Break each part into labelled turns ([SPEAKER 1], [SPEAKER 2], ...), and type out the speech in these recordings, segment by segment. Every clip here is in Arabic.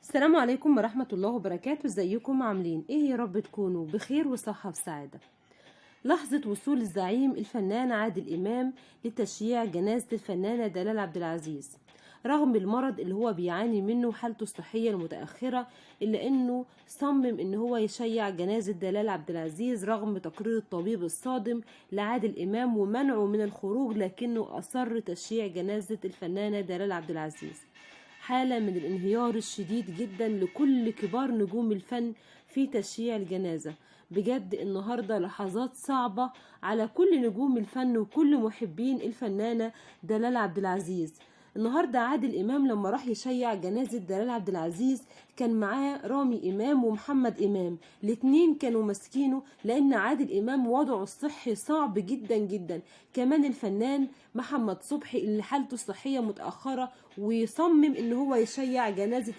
[SPEAKER 1] السلام عليكم ورحمة الله وبركاته. ازيكم عاملين ايه؟ يا رب تكونوا بخير وصحة وسعادة. لحظة وصول الزعيم الفنان عادل إمام لتشييع جنازة الفنانة دلال عبد العزيز رغم المرض اللي هو بيعاني منه وحالته الصحية المتأخرة، إلا إنه صمم إن هو يشيع جنازة دلال عبد العزيز رغم تقرير الطبيب الصادم لعادل إمام ومنعه من الخروج، لكنه أصر تشييع جنازة الفنانة دلال عبد العزيز. حالة من الانهيار الشديد جدا لكل كبار نجوم الفن في تشييع الجنازة. بجد النهاردة لحظات صعبة على كل نجوم الفن وكل محبين الفنانة دلال عبد العزيز. النهاردة عادل إمام لما راح يشيع جنازة دلال عبد العزيز كان معاه رامي إمام ومحمد إمام، الاتنين كانوا ماسكينه لأن عادل إمام وضعه الصحي صعب جدا جدا. كمان الفنان محمد صبحي اللي حالته الصحية متأخرة ويصمم إن هو يشيع جنازة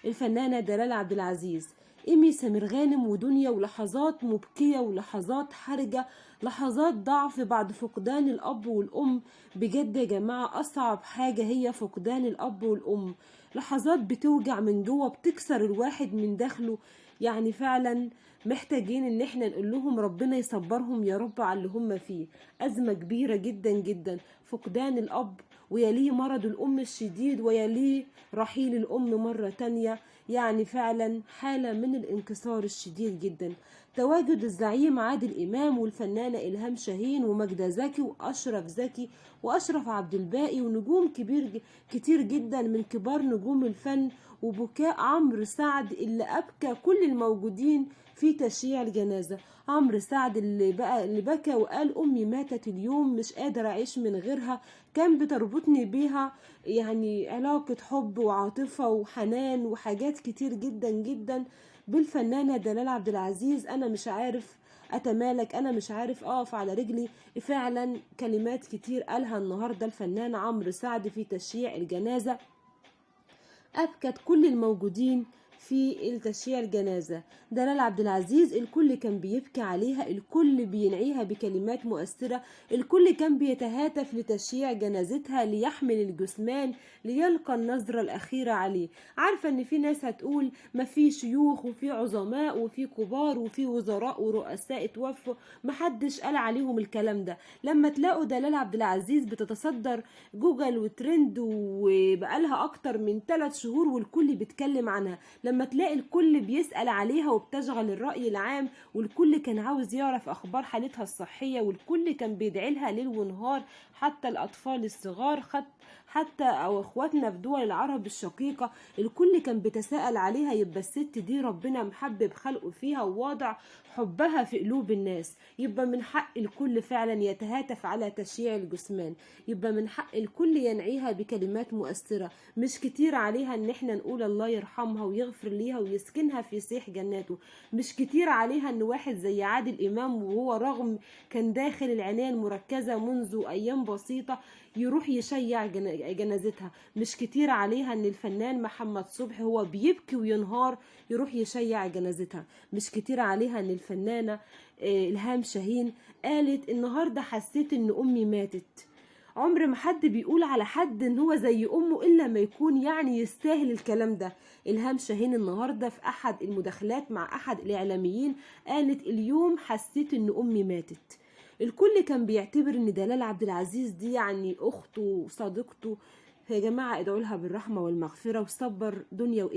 [SPEAKER 1] الفنانة دلال عبد العزيز. إيمي سمير غانم ودنيا، ولحظات مبكية ولحظات حرجة، لحظات ضعف بعد فقدان الأب والأم. بجد يا جماعة أصعب حاجة هي فقدان الأب والأم، لحظات بتوجع من جوه، بتكسر الواحد من داخله. يعني فعلا محتاجين ان احنا نقول لهم ربنا يصبرهم يا رب على اللي هم فيه. أزمة كبيرة جدا جدا، فقدان الأب ويليه مرض الأم الشديد ويليه رحيل الأم مرة تانية. يعني فعلا حالة من الانكسار الشديد جدا. تواجد الزعيم عادل إمام والفنانة إلهام شاهين وماجدة زكي وأشرف زكي وأشرف عبد الباقي ونجوم كتير جدا من كبار نجوم الفن، وبكاء عمرو سعد اللي أبكى كل الموجودين في تشييع الجنازة. عمرو سعد اللي بكى وقال أمي ماتت اليوم مش قادر أعيش من غيرها، كان بتربطني بيها يعني علاقة حب وعاطفة وحنان وحاجات كتير جدا جدا بالفنانة دلال عبد العزيز. أنا مش عارف أتمالك، أنا مش عارف أقف على رجلي. فعلا كلمات كتير قالها النهاردة الفنان عمرو سعد في تشييع الجنازة أبكت كل الموجودين في التشييع الجنازة. دلال عبد العزيز الكل كان بيبكي عليها، الكل بينعيها بكلمات مؤثرة، الكل كان بيتهاتف لتشييع جنازتها ليحمل الجثمان ليلقى النظرة الأخيرة عليه. عارفة ان في ناس هتقول ما في شيوخ وفي عظماء وفي كبار وفي وزراء ورؤساء اتوفوا، محدش قال عليهم الكلام ده. لما تلاقوا دلال عبد العزيز بتتصدر جوجل وترند وبقالها اكتر من 3 شهور والكل بيتكلم عنها، لما تلاقي الكل بيسأل عليها وبتشغل الرأي العام والكل كان عاوز يعرف اخبار حالتها الصحية والكل كان بيدعي لها ليل ونهار، حتى الاطفال الصغار حتى او اخواتنا في دول العرب الشقيقة الكل كان بيتساءل عليها. يبقى الست دي ربنا محبب خلقه فيها وواضع حبها في قلوب الناس، يبقى من حق الكل فعلا يتهاتف على تشييع الجثمان، يبقى من حق الكل ينعيها بكلمات مؤثرة. مش كتير عليها ان احنا نقول الله يرحمها ويغفر ليها ويسكنها في سيح جناته، مش كتير عليها ان واحد زي عادل امام وهو رغم كان داخل العناية المركزة منذ ايام بسيطة يروح يشيع جنازتها، مش كتير عليها ان الفنان محمد صبحي هو بيبكي وينهار يروح يشيع جنازتها، مش كتير عليها ان الفنانة إلهام شاهين قالت النهاردة حسيت ان امي ماتت. عمر ما حد بيقول على حد ان هو زي امه الا ما يكون يعني يستاهل الكلام ده. إلهام شاهين النهاردة في احد المداخلات مع احد الاعلاميين قالت اليوم حسيت ان امي ماتت. الكل كان بيعتبر ان دلال عبد العزيز دي يعني اخته وصديقته. يا جماعة ادعوا لها بالرحمة والمغفرة وصبر دنيا